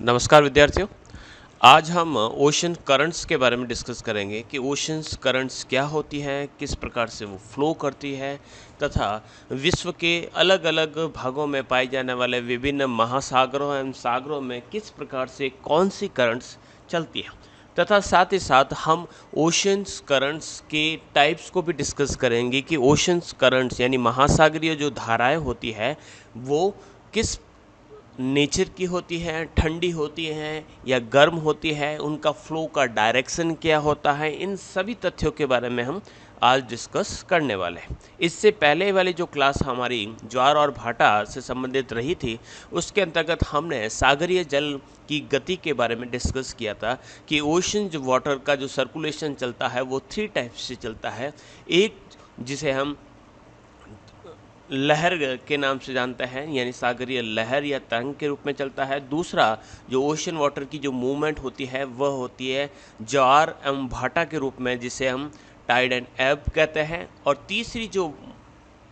नमस्कार विद्यार्थियों। आज हम ओशन करंट्स के बारे में डिस्कस करेंगे कि ओशंस करंट्स क्या होती हैं, किस प्रकार से वो फ्लो करती है तथा विश्व के अलग-अलग भागों में पाए जाने वाले विभिन्न महासागरों एवं सागरों में किस प्रकार से कौन सी करंट्स चलती हैं तथा साथ ही साथ हम ओशंस करंट्स के टाइप्स को भी डिस्कस करेंगे कि ओशंस करंट्स यानी महासागरीय जो धाराएं होती है वो किस नेचर की होती है, ठंडी होती हैं या गर्म होती है, उनका फ्लो का डायरेक्शन क्या होता है, इन सभी तथ्यों के बारे में हम आज डिस्कस करने वाले हैं। इससे पहले वाली जो क्लास हमारी ज्वार और भाटा से संबंधित रही थी, उसके अंतर्गत हमने सागरीय जल की गति के बारे में डिस्कस किया था कि ओशन जो वाटर का जो सर्कुलेशन चलता है वो 3 टाइप से चलता है। एक जिसे हम लहर के नाम से जानते हैं, यानी सागरीय लहर या तरंग के रूप में चलता है। दूसरा जो ओशन वाटर की जो मूवमेंट होती है वह होती है ज्वार एवं भाटा के रूप में, जिसे हम टाइड एंड एब कहते हैं। और तीसरी जो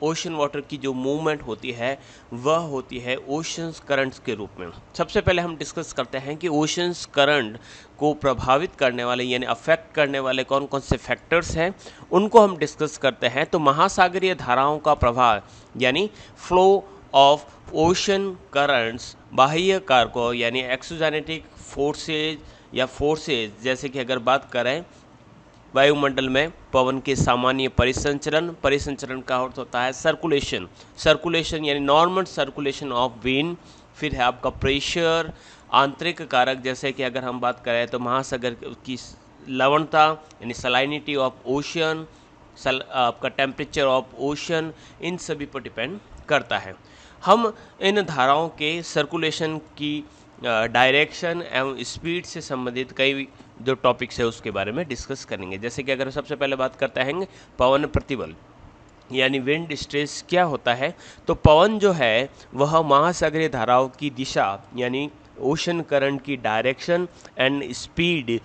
ओशन वाटर की जो मूवमेंट होती है वह होती है ओशंस करंट्स के रूप में। सबसे पहले हम डिस्कस करते हैं कि ओशंस करंट को प्रभावित करने वाले यानी अफेक्ट करने वाले कौन कौन से फैक्टर्स हैं, उनको हम डिस्कस करते हैं। तो महासागरीय धाराओं का प्रभाव यानी फ्लो ऑफ ओशन करंट्स बाह्य कारकों यानी एक्सोजेनेटिक फोर्सेज या फोर्सेज, जैसे कि अगर बात करें वायुमंडल में पवन के सामान्य परिसंचरण का अर्थ होता है सर्कुलेशन यानी नॉर्मल सर्कुलेशन ऑफ विंड। फिर है आपका प्रेशर, आंतरिक कारक, जैसे कि अगर हम बात करें तो महासागर की लवणता यानी सलाइनिटी ऑफ ओशन, आपका टेम्परेचर ऑफ ओशन, इन सभी पर डिपेंड करता है। हम इन धाराओं के सर्कुलेशन की डायरेक्शन एवं स्पीड से संबंधित कई जो टॉपिक्स है उसके बारे में डिस्कस करेंगे। जैसे कि अगर सबसे पहले बात करते हैं पवन प्रतिबल यानी विंड स्ट्रेस क्या होता है, तो पवन जो है वह महासागरीय धाराओं की दिशा यानी ओशन करंट की डायरेक्शन एंड स्पीड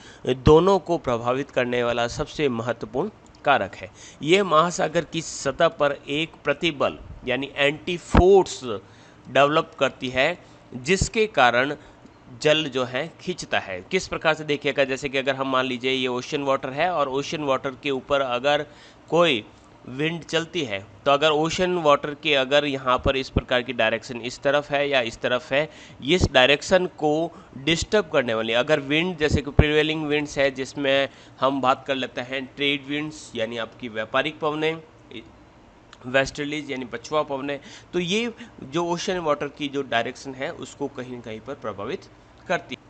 दोनों को प्रभावित करने वाला सबसे महत्वपूर्ण कारक है। ये महासागर की सतह पर एक प्रतिबल यानी एंटी फोर्स डेवलप करती है, जिसके कारण जल जो है खींचता है। किस प्रकार से देखिएगा, जैसे कि अगर हम मान लीजिए ये ओशन वाटर है और ओशन वाटर के ऊपर अगर कोई विंड चलती है, तो अगर ओशन वाटर के अगर यहाँ पर इस प्रकार की डायरेक्शन इस तरफ है या इस तरफ है, इस डायरेक्शन को डिस्टर्ब करने वाली अगर विंड, जैसे कि प्रिवेलिंग विंड्स है जिसमें हम बात कर लेते हैं ट्रेड विंड्स यानी आपकी व्यापारिक पवनें, वेस्टर्लीज यानी पछुआ पवनें, तो ये जो ओशन वाटर की जो डायरेक्शन है उसको कहीं न कहीं पर प्रभावित करती है।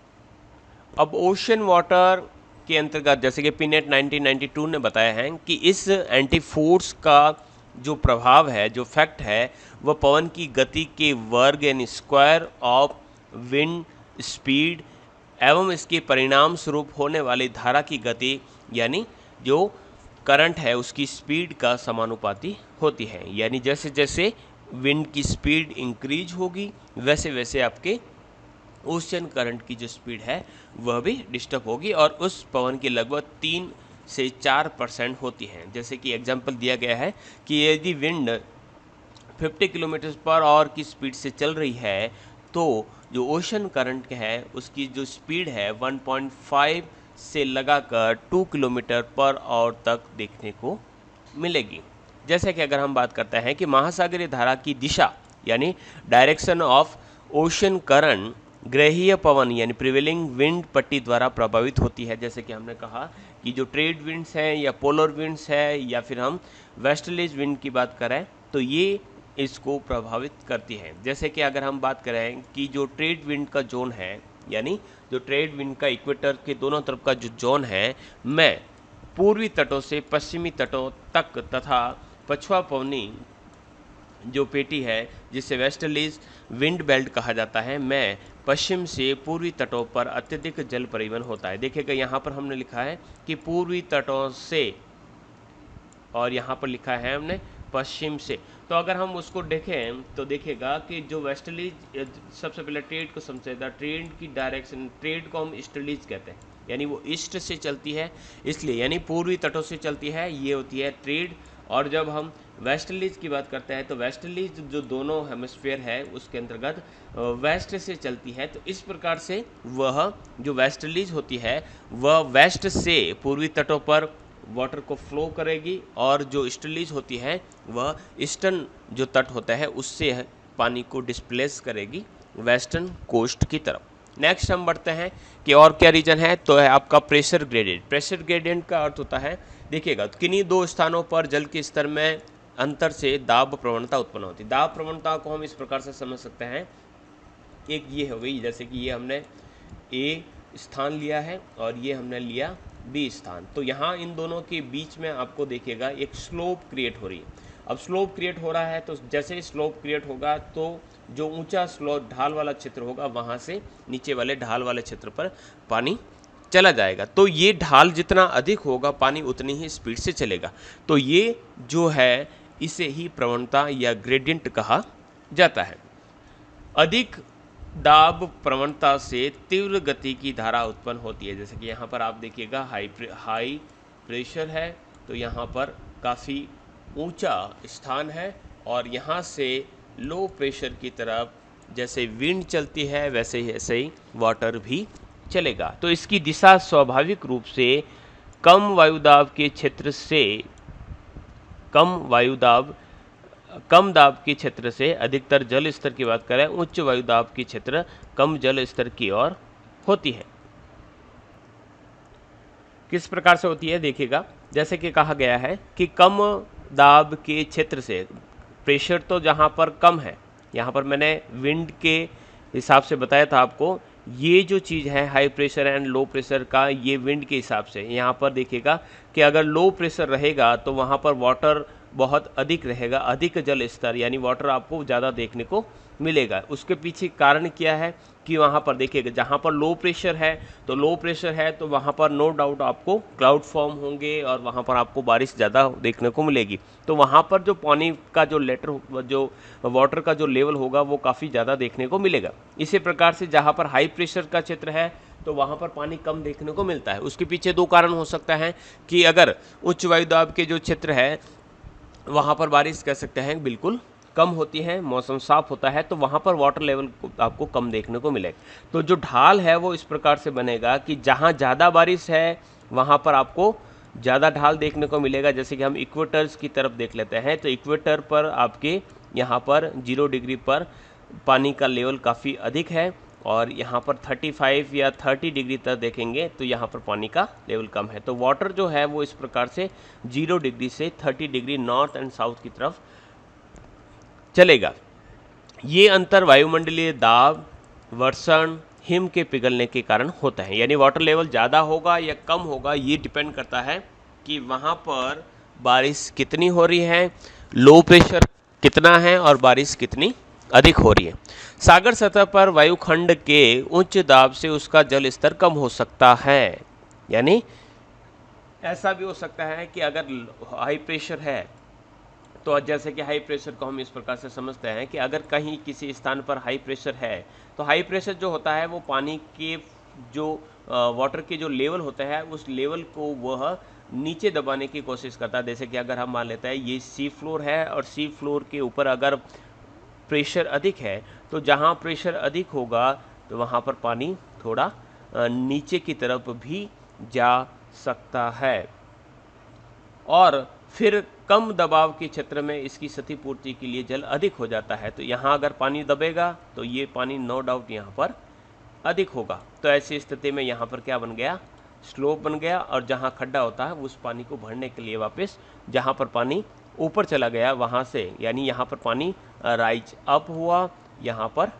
अब ओशन वाटर के अंतर्गत जैसे कि पीनेट 1992 ने बताया है कि इस एंटी फोर्स का जो प्रभाव है, जो फैक्ट है, वह पवन की गति के वर्ग यानी स्क्वायर ऑफ विंड स्पीड एवं इसके परिणाम स्वरूप होने वाली धारा की गति यानी जो करंट है उसकी स्पीड का समानुपाती होती है। यानी जैसे जैसे विंड की स्पीड इंक्रीज होगी वैसे वैसे आपके ओशन करंट की जो स्पीड है वह भी डिस्टर्ब होगी और उस पवन की लगभग 3 से 4% होती है। जैसे कि एग्जांपल दिया गया है कि यदि विंड 50 किलोमीटर पर आवर की स्पीड से चल रही है तो जो ओशन करंट है उसकी जो स्पीड है 1.5 से लगाकर 2 किलोमीटर पर आवर तक देखने को मिलेगी। जैसे कि अगर हम बात करते हैं कि महासागरीय धारा की दिशा यानी डायरेक्शन ऑफ ओशन करंट ग्रहीय पवन यानी प्रिवेलिंग विंड पट्टी द्वारा प्रभावित होती है। जैसे कि हमने कहा कि जो ट्रेड विंड्स हैं या पोलर विंड्स है या फिर हम वेस्टर्लीज विंड की बात करें तो ये इसको प्रभावित करती है। जैसे कि अगर हम बात करें कि जो ट्रेड विंड का जोन है यानी जो ट्रेड विंड का इक्वेटर के दोनों तरफ का जो जोन है, मैं पूर्वी तटों से पश्चिमी तटों तक तथा पछुआ पवनी जो पेटी है जिसे वेस्टर्लीज विंड बेल्ट कहा जाता है, मैं पश्चिम से पूर्वी तटों पर अत्यधिक जल परिवहन होता है। देखिएगा यहाँ पर हमने लिखा है कि पूर्वी तटों से और यहाँ पर लिखा है हमने पश्चिम से। तो अगर हम उसको देखें तो देखिएगा कि जो वेस्टर्लीज, सबसे पहले ट्रेड को समझेगा, ट्रेड की डायरेक्शन, ट्रेड को हम ईस्टर्लीज कहते हैं यानी वो ईस्ट से चलती है, इसलिए यानी पूर्वी तटों से चलती है, ये होती है ट्रेड। और जब हम वेस्टर्लीज की बात करते हैं तो वेस्टर्लीज जो दोनों हेमिस्फीयर है उसके अंतर्गत वेस्ट से चलती है। तो इस प्रकार से वह जो वेस्टर्लीज होती है वह वेस्ट से पूर्वी तटों पर वाटर को फ्लो करेगी, और जो ईस्टर्लीज होती है वह ईस्टर्न जो तट होता है उससे पानी को डिस्प्लेस करेगी वेस्टर्न कोस्ट की तरफ। नेक्स्ट हम बढ़ते हैं कि और क्या रीजन है, तो है आपका प्रेशर ग्रेडियंट। प्रेशर ग्रेडियंट का अर्थ होता है, देखिएगा, किन्हीं दो स्थानों पर जल के स्तर में अंतर से दाब प्रवणता उत्पन्न होती है। दाब प्रवणता को हम इस प्रकार से समझ सकते हैं, एक ये हो गई, जैसे कि ये हमने ए स्थान लिया है और ये हमने लिया बी स्थान, तो यहाँ इन दोनों के बीच में आपको देखिएगा एक स्लोप क्रिएट हो रही है। अब स्लोप क्रिएट हो रहा है तो जैसे ही स्लोप क्रिएट होगा तो जो ऊंचा स्लोप ढाल वाला क्षेत्र होगा वहाँ से नीचे वाले ढाल वाले क्षेत्र पर पानी चला जाएगा। तो ये ढाल जितना अधिक होगा पानी उतनी ही स्पीड से चलेगा। तो ये जो है इसे ही प्रवणता या ग्रेडियंट कहा जाता है। अधिक दाब प्रवणता से तीव्र गति की धारा उत्पन्न होती है। जैसे कि यहाँ पर आप देखिएगा हाई प्रेशर है, तो यहाँ पर काफ़ी ऊंचा स्थान है और यहाँ से लो प्रेशर की तरफ जैसे विंड चलती है वैसे ही ऐसे ही वाटर भी चलेगा। तो इसकी दिशा स्वाभाविक रूप से कम वायुदाब के क्षेत्र से कम दाब के क्षेत्र से अधिकतर जल स्तर की बात करें, उच्च वायुदाब के क्षेत्र कम जल स्तर की ओर होती है। किस प्रकार से होती है देखिएगा, जैसे कि कहा गया है कि कम दाब के क्षेत्र से प्रेशर तो जहाँ पर कम है, यहाँ पर मैंने विंड के हिसाब से बताया था आपको, ये जो चीज़ है high pressure and low pressure का, ये विंड के हिसाब से। यहाँ पर देखिएगा कि अगर लो प्रेशर रहेगा तो वहाँ पर वाटर बहुत अधिक रहेगा, अधिक जल स्तर यानी वाटर आपको ज़्यादा देखने को मिलेगा। उसके पीछे कारण क्या है कि वहाँ पर देखिएगा जहाँ पर लो प्रेशर है तो वहाँ पर नो डाउट आपको क्लाउड फॉर्म होंगे और वहाँ पर आपको बारिश ज़्यादा देखने को मिलेगी। तो वहाँ पर जो पानी का जो वाटर का जो लेवल होगा वो काफ़ी ज़्यादा देखने को मिलेगा। इसी प्रकार से जहाँ पर हाई प्रेशर का क्षेत्र है तो वहाँ पर पानी कम देखने को मिलता है। उसके पीछे दो कारण हो सकता है कि अगर उच्च वायुदाब के जो क्षेत्र है वहाँ पर बारिश कह सकते हैं बिल्कुल कम होती है, मौसम साफ होता है, तो वहाँ पर वाटर लेवल आपको कम देखने को मिलेगा। तो जो ढाल है वो इस प्रकार से बनेगा कि जहाँ ज़्यादा बारिश है वहाँ पर आपको ज़्यादा ढाल देखने को मिलेगा। जैसे कि हम इक्वेटर्स की तरफ देख लेते हैं, तो इक्वेटर पर आपके यहाँ पर 0 डिग्री पर पानी का लेवल काफ़ी अधिक है और यहाँ पर 35 या 30 डिग्री तक देखेंगे तो यहाँ पर पानी का लेवल कम है। तो वाटर जो है वो इस प्रकार से 0 डिग्री से 30 डिग्री नॉर्थ एंड साउथ की तरफ चलेगा। ये अंतर वायुमंडलीय दाब, वर्षण, हिम के पिघलने के कारण होता है। यानी वाटर लेवल ज़्यादा होगा या कम होगा ये डिपेंड करता है कि वहाँ पर बारिश कितनी हो रही है, लो प्रेशर कितना है और बारिश कितनी अधिक हो रही है। सागर सतह पर वायुखंड के उच्च दाब से उसका जल स्तर कम हो सकता है। यानी ऐसा भी हो सकता है कि अगर हाई प्रेशर है तो जैसे कि हाई प्रेशर को हम इस प्रकार से समझते हैं कि अगर कहीं किसी स्थान पर हाई प्रेशर है तो हाई प्रेशर जो होता है वो पानी के जो वाटर के जो लेवल होता है उस लेवल को वह नीचे दबाने की कोशिश करता है। जैसे कि अगर हम मान लेते हैं ये सी फ्लोर है और सी फ्लोर के ऊपर अगर प्रेशर अधिक है तो जहाँ प्रेशर अधिक होगा तो वहाँ पर पानी थोड़ा नीचे की तरफ भी जा सकता है और फिर कम दबाव के क्षेत्र में इसकी क्षतिपूर्ति के लिए जल अधिक हो जाता है। तो यहाँ अगर पानी दबेगा तो ये पानी नो डाउट यहाँ पर अधिक होगा। तो ऐसी स्थिति में यहाँ पर क्या बन गया, स्लोप बन गया और जहाँ खड्डा होता है उस पानी को भरने के लिए वापस जहाँ पर पानी ऊपर चला गया वहाँ से, यानी यहाँ पर पानी राइज अप हुआ, यहाँ पर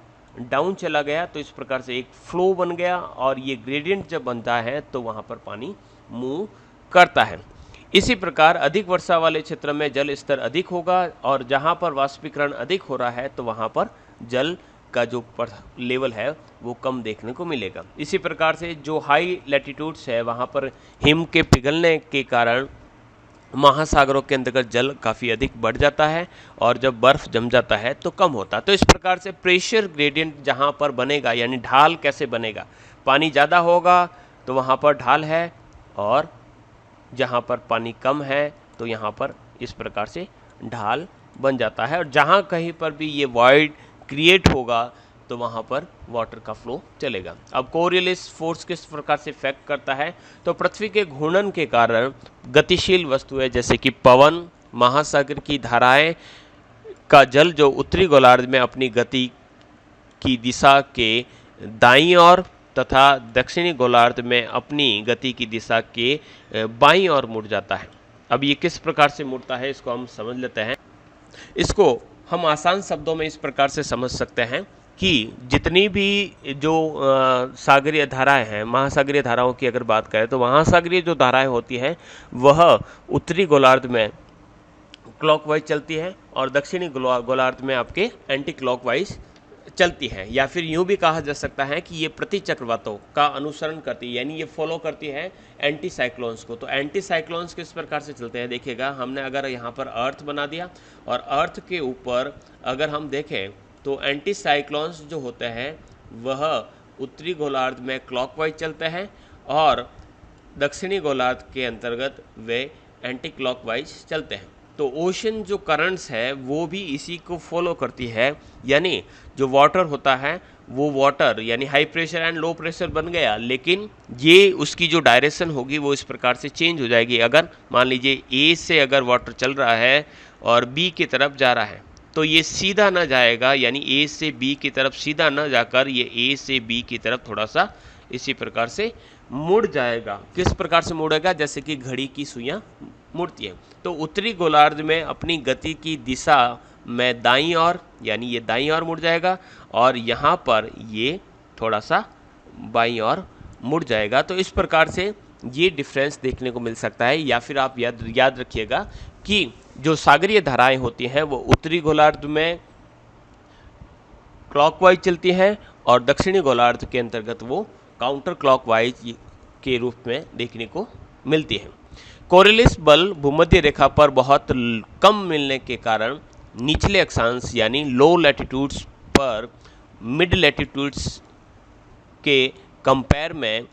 डाउन चला गया, तो इस प्रकार से एक फ्लो बन गया और ये ग्रेडियंट जब बनता है तो वहाँ पर पानी मूव करता है। इसी प्रकार अधिक वर्षा वाले क्षेत्र में जल स्तर अधिक होगा और जहाँ पर वाष्पीकरण अधिक हो रहा है तो वहाँ पर जल का जो लेवल है वो कम देखने को मिलेगा। इसी प्रकार से जो हाई लैटिट्यूड्स है वहाँ पर हिम के पिघलने के कारण महासागरों के अंतर्गत जल काफ़ी अधिक बढ़ जाता है और जब बर्फ़ जम जाता है तो कम होता है। तो इस प्रकार से प्रेशर ग्रेडियंट जहाँ पर बनेगा यानी ढाल कैसे बनेगा, पानी ज़्यादा होगा तो वहाँ पर ढाल है और जहाँ पर पानी कम है तो यहाँ पर इस प्रकार से ढाल बन जाता है, और जहाँ कहीं पर भी ये वॉइड क्रिएट होगा तो वहाँ पर वाटर का फ्लो चलेगा। अब कोरियोलिस फोर्स किस प्रकार से इफेक्ट करता है, तो पृथ्वी के घूर्णन के कारण गतिशील वस्तुएं जैसे कि पवन, महासागर की धाराएं का जल जो उत्तरी गोलार्ध में अपनी गति की दिशा के दाईं ओर तथा दक्षिणी गोलार्ध में अपनी गति की दिशा के बाईं ओर मुड़ जाता है। अब ये किस प्रकार से मुड़ता है इसको हम समझ लेते हैं। इसको हम आसान शब्दों में इस प्रकार से समझ सकते हैं कि जितनी भी जो सागरीय धाराएं हैं, महासागरीय धाराओं की अगर बात करें तो महासागरीय जो धाराएं होती हैं वह उत्तरी गोलार्ध में क्लॉकवाइज चलती है और दक्षिणी गोलार्ध में आपके एंटी क्लॉकवाइज चलती है, या फिर यूं भी कहा जा सकता है कि ये प्रति चक्रवातों का अनुसरण करती है, यानी ये फॉलो करती है एंटी साइक्लोन्स को। तो एंटी साइक्लोन्स किस प्रकार से चलते हैं, देखिएगा हमने अगर यहाँ पर अर्थ बना दिया और अर्थ के ऊपर अगर हम देखें तो एंटी साइक्लोन्स जो होते हैं वह उत्तरी गोलार्ध में क्लॉकवाइज चलते हैं और दक्षिणी गोलार्ध के अंतर्गत वे एंटी क्लॉकवाइज चलते हैं। तो ओशन जो करंट्स है वो भी इसी को फॉलो करती है, यानी जो वाटर होता है वो वाटर यानी high pressure and low pressure बन गया, लेकिन ये उसकी जो डायरेक्शन होगी वो इस प्रकार से चेंज हो जाएगी। अगर मान लीजिए ए से अगर वाटर चल रहा है और बी की तरफ जा रहा है तो ये सीधा ना जाएगा, यानी ए से बी की तरफ सीधा ना जाकर ये ए से बी की तरफ थोड़ा सा इसी प्रकार से मुड़ जाएगा। किस प्रकार से मुड़ेगा, जैसे कि घड़ी की सुइयां मुड़ती है। तो उत्तरी गोलार्ध में अपनी गति की दिशा में दाईं ओर, यानी ये दाईं ओर मुड़ जाएगा और यहाँ पर ये थोड़ा सा बाईं ओर मुड़ जाएगा। तो इस प्रकार से ये डिफरेंस देखने को मिल सकता है। या फिर आप याद रखिएगा कि जो सागरीय धाराएं होती हैं वो उत्तरी गोलार्ध में क्लॉकवाइज चलती हैं और दक्षिणी गोलार्ध के अंतर्गत वो काउंटर क्लॉकवाइज के रूप में देखने को मिलती है। कोरियोलिस बल भूमध्य रेखा पर बहुत कम मिलने के कारण निचले अक्षांश यानी लो लैटिट्यूड्स पर मिड लैटिट्यूड्स के कंपेयर में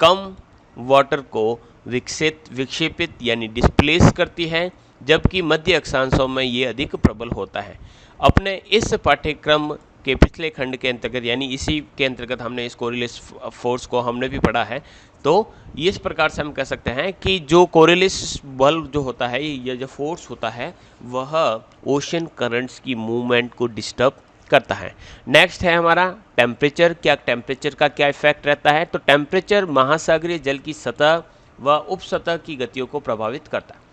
कम वाटर को विक्षेपित यानी डिस्प्लेस करती है, जबकि मध्य अक्षांशों में ये अधिक प्रबल होता है। अपने इस पाठ्यक्रम के पिछले खंड के अंतर्गत यानी इसी के अंतर्गत हमने इस कोरियोलिस फोर्स को हमने भी पढ़ा है। तो इस प्रकार से हम कह सकते हैं कि जो कोरियोलिस बल जो होता है, ये जो फोर्स होता है वह ओशन करंट्स की मूवमेंट को डिस्टर्ब करता है। नेक्स्ट है हमारा टेम्परेचर। टेम्परेचर का क्या इफेक्ट रहता है, तो टेम्परेचर महासागरीय जल की सतह व उपसतह की गतियों को प्रभावित करता है।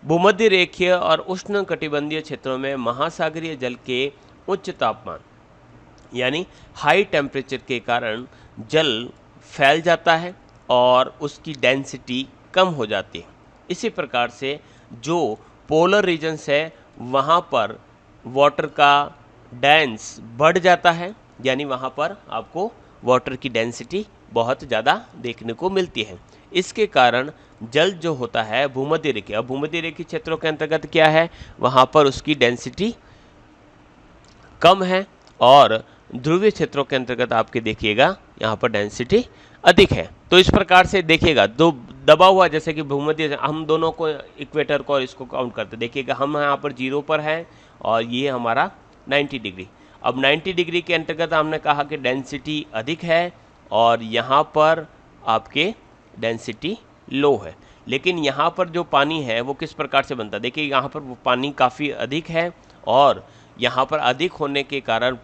भूमध्य रेखीय और उष्ण कटिबंधीय क्षेत्रों में महासागरीय जल के उच्च तापमान यानी हाई टेम्परेचर के कारण जल फैल जाता है और उसकी डेंसिटी कम हो जाती है। इसी प्रकार से जो पोलर रीजन्स है वहाँ पर वाटर का डेंस बढ़ जाता है, यानी वहाँ पर आपको वाटर की डेंसिटी बहुत ज़्यादा देखने को मिलती है। इसके कारण जल जो होता है भूमध्य रेखीय, अब भूमध्य रेखीय क्षेत्रों के अंतर्गत क्या है, वहाँ पर उसकी डेंसिटी कम है और ध्रुवीय क्षेत्रों के अंतर्गत आपके देखिएगा यहाँ पर डेंसिटी अधिक है। तो इस प्रकार से देखिएगा दो दबा हुआ, जैसे कि भूमध्य, हम दोनों को इक्वेटर को और इसको काउंट करते देखिएगा, हम यहाँ पर 0 पर है और ये हमारा 90 डिग्री। अब 90 डिग्री के अंतर्गत हमने कहा कि डेंसिटी अधिक है और यहाँ पर आपके डेंसिटी लो है। लेकिन यहाँ पर जो पानी है वो किस प्रकार से बनता है, देखिए यहाँ पर वो पानी काफ़ी अधिक है और यहाँ पर अधिक होने के कारण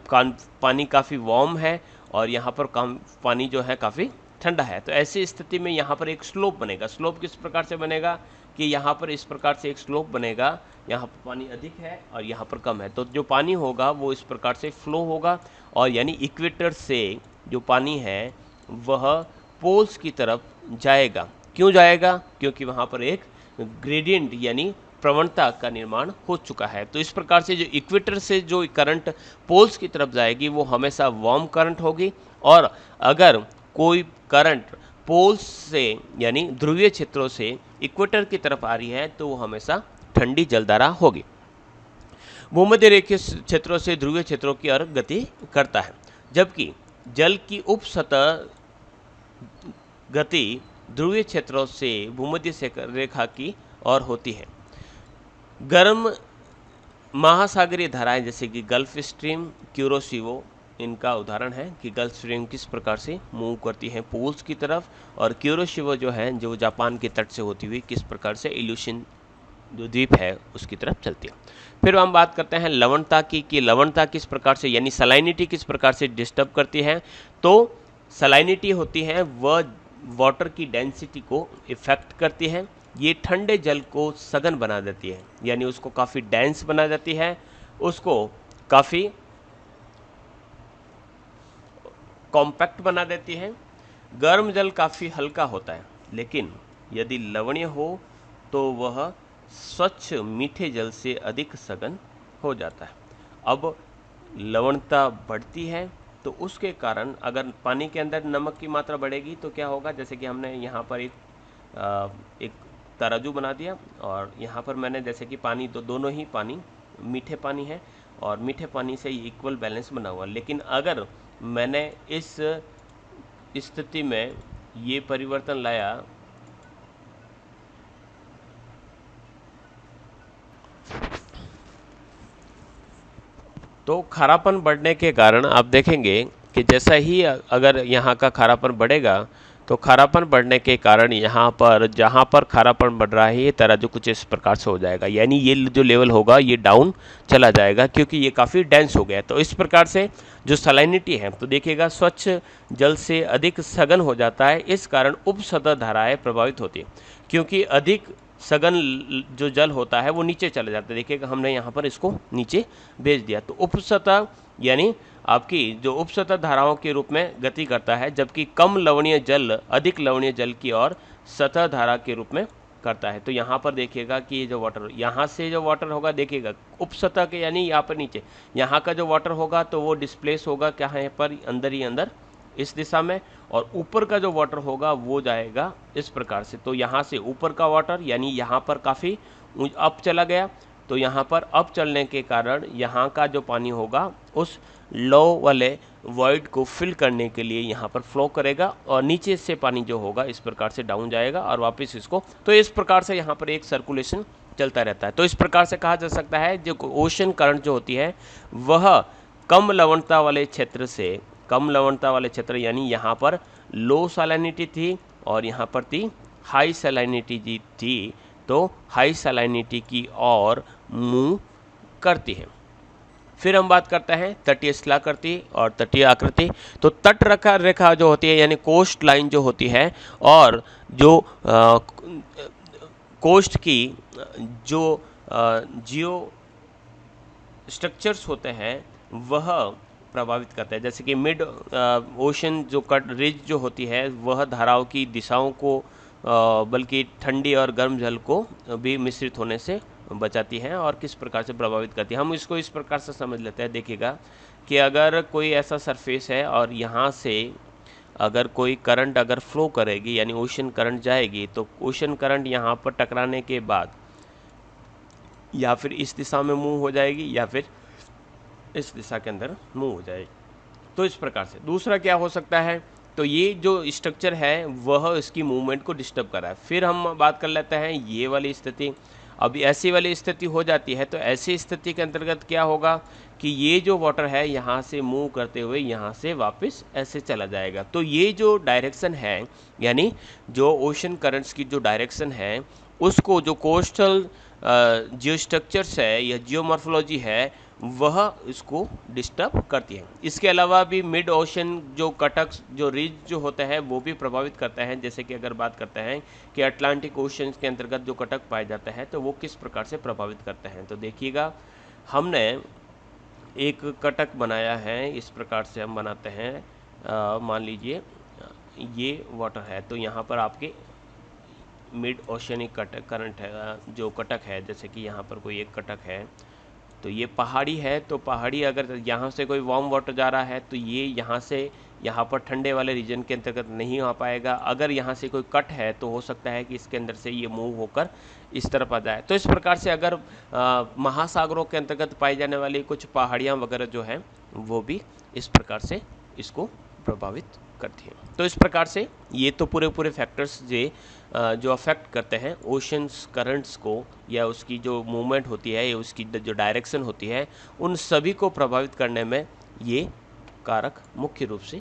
पानी काफ़ी वार्म है और यहाँ पर पानी जो है काफ़ी ठंडा है। तो ऐसी स्थिति में यहाँ पर एक स्लोप बनेगा। स्लोप किस प्रकार से बनेगा कि यहाँ पर इस प्रकार से एक स्लोप बनेगा, यहाँ पर पानी अधिक है और यहाँ पर कम है, तो जो पानी होगा वो इस प्रकार से फ्लो होगा और यानी इक्वेटर से जो पानी है वह पोल्स की तरफ जाएगा। क्यों जाएगा, क्योंकि वहाँ पर एक ग्रेडियंट यानी प्रवणता का निर्माण हो चुका है। तो इस प्रकार से जो इक्वेटर से जो करंट पोल्स की तरफ जाएगी वो हमेशा वार्म करंट होगी और अगर कोई करंट पोल्स से यानी ध्रुवीय क्षेत्रों से इक्वेटर की तरफ आ रही है तो वो हमेशा ठंडी जलधारा होगी। भूमध्य रेखीय क्षेत्रों से ध्रुवीय क्षेत्रों की ओर गति करता है, जबकि जल की उपसतह गति ध्रुवीय क्षेत्रों से भूमध्य रेखा की ओर होती है। गर्म महासागरीय धाराएं जैसे कि गल्फ स्ट्रीम, क्यूरोशिवो इनका उदाहरण है कि गल्फ स्ट्रीम किस प्रकार से मूव करती है पोल्स की तरफ, और क्यूरोशिवो जो है जो जापान के तट से होती हुई किस प्रकार से इल्यूशन जो द्वीप है उसकी तरफ चलती है। फिर हम बात करते हैं लवणता की कि लवणता किस प्रकार से यानी सलाइनिटी किस प्रकार से डिस्टर्ब करती है। तो सलाइनिटी होती है वह वाटर की डेंसिटी को इफेक्ट करती है। ये ठंडे जल को सघन बना देती है, यानी उसको काफ़ी डेंस बना देती है, उसको काफ़ी कॉम्पैक्ट बना देती है। गर्म जल काफ़ी हल्का होता है, लेकिन यदि लवणीय हो तो वह स्वच्छ मीठे जल से अधिक सघन हो जाता है। अब लवणता बढ़ती है तो उसके कारण अगर पानी के अंदर नमक की मात्रा बढ़ेगी तो क्या होगा, जैसे कि हमने यहाँ पर एक तराजू बना दिया और यहाँ पर मैंने जैसे कि पानी दोनों ही पानी मीठे पानी है और मीठे पानी से इक्वल बैलेंस बना हुआ, लेकिन अगर मैंने इस स्थिति में ये परिवर्तन लाया तो खारापन बढ़ने के कारण आप देखेंगे कि जैसा ही अगर यहाँ का खारापन बढ़ेगा तो खारापन बढ़ने के कारण यहाँ पर जहाँ पर खारापन बढ़ रहा है ये तराजू कुछ इस प्रकार से हो जाएगा, यानी ये जो लेवल होगा ये डाउन चला जाएगा क्योंकि ये काफ़ी डेंस हो गया है। तो इस प्रकार से जो सलाइनिटी है तो देखिएगा स्वच्छ जल से अधिक सघन हो जाता है, इस कारण उपसतह धाराएं प्रभावित होती है क्योंकि अधिक सघन जो जल होता है वो नीचे चला जाता है। देखिएगा हमने यहाँ पर इसको नीचे भेज दिया, तो उपसतह यानी आपकी जो उपसतह धाराओं के रूप में गति करता है, जबकि कम लवणीय जल अधिक लवणीय जल की ओर सतह धारा के रूप में करता है। तो यहाँ पर देखिएगा कि ये जो वाटर यहाँ से जो वाटर होगा देखिएगा उपसतह के यानी यहाँ पर नीचे यहाँ का जो वाटर होगा तो वो डिस्प्लेस होगा क्या है पर अंदर ही अंदर इस दिशा में, और ऊपर का जो वाटर होगा वो जाएगा इस प्रकार से। तो यहाँ से ऊपर का वाटर यानी यहाँ पर काफ़ी अप चला गया, तो यहाँ पर अप चलने के कारण यहाँ का जो पानी होगा उस लो वाले वॉइड को फिल करने के लिए यहाँ पर फ्लो करेगा और नीचे से पानी जो होगा इस प्रकार से डाउन जाएगा और वापस इसको, तो इस प्रकार से यहाँ पर एक सर्कुलेशन चलता रहता है। तो इस प्रकार से कहा जा सकता है जो ओशन करंट जो होती है वह कम लवणता वाले क्षेत्र से कम लवणता वाले क्षेत्र यानी यहाँ पर लो सैलिनिटी थी और यहाँ पर थी हाई सैलिनिटी जी थी, तो हाई सैलिनिटी की ओर मूव करती है। फिर हम बात करते हैं तटीय शिलाकृति और तटीय आकृति। तो तट रेखा जो होती है यानी कोस्ट लाइन जो होती है और जो कोस्ट की जो जियो स्ट्रक्चर्स होते हैं वह प्रभावित करता है, जैसे कि मिड ओशन जो कट रिज जो होती है वह धाराओं की दिशाओं को बल्कि ठंडी और गर्म जल को भी मिश्रित होने से बचाती हैं और किस प्रकार से प्रभावित करती है। हम इसको इस प्रकार से समझ लेते हैं, देखिएगा कि अगर कोई ऐसा सरफेस है और यहाँ से अगर कोई करंट अगर फ्लो करेगी यानी ओशन करंट जाएगी तो ओशन करंट यहाँ पर टकराने के बाद या फिर इस दिशा में मूव हो जाएगी या फिर इस दिशा के अंदर मूव हो जाएगी। तो इस प्रकार से दूसरा क्या हो सकता है, तो ये जो स्ट्रक्चर है वह इसकी मूवमेंट को डिस्टर्ब कर रहा है। फिर हम बात कर लेते हैं ये वाली स्थिति। अब ऐसी वाली स्थिति हो जाती है तो ऐसी स्थिति के अंतर्गत क्या होगा कि ये जो वाटर है यहाँ से मूव करते हुए यहाँ से वापस ऐसे चला जाएगा। तो ये जो डायरेक्शन है यानी जो ओशन करंट्स की जो डायरेक्शन है उसको जो कोस्टल जियो स्ट्रक्चर्स है या जियोमॉर्फोलॉजी है वह इसको डिस्टर्ब करती है। इसके अलावा भी मिड ओशन जो कटक जो रिज जो होता है वो भी प्रभावित करता है, जैसे कि अगर बात करते हैं कि अटलांटिक ओशन के अंतर्गत जो कटक पाया जाता है तो वो किस प्रकार से प्रभावित करते हैं। तो देखिएगा हमने एक कटक बनाया है, इस प्रकार से हम बनाते हैं। मान लीजिए ये वाटर है तो यहाँ पर आपके मिड ओशनिक कटक करंट है जो कटक है, जैसे कि यहाँ पर कोई एक कटक है तो ये पहाड़ी है, तो पहाड़ी अगर यहाँ से कोई वार्म वाटर जा रहा है तो ये यहाँ से यहाँ पर ठंडे वाले रीजन के अंतर्गत नहीं आ पाएगा। अगर यहाँ से कोई कट है तो हो सकता है कि इसके अंदर से ये मूव होकर इस तरफ आ जाए। तो इस प्रकार से अगर महासागरों के अंतर्गत पाई जाने वाली कुछ पहाड़ियाँ वगैरह जो हैं वो भी इस प्रकार से इसको प्रभावित करती है। तो इस प्रकार से ये तो पूरे पूरे फैक्टर्स जो अफेक्ट करते हैं ओशंस करंट्स को या उसकी जो मूवमेंट होती है या उसकी जो डायरेक्शन होती है, उन सभी को प्रभावित करने में ये कारक मुख्य रूप से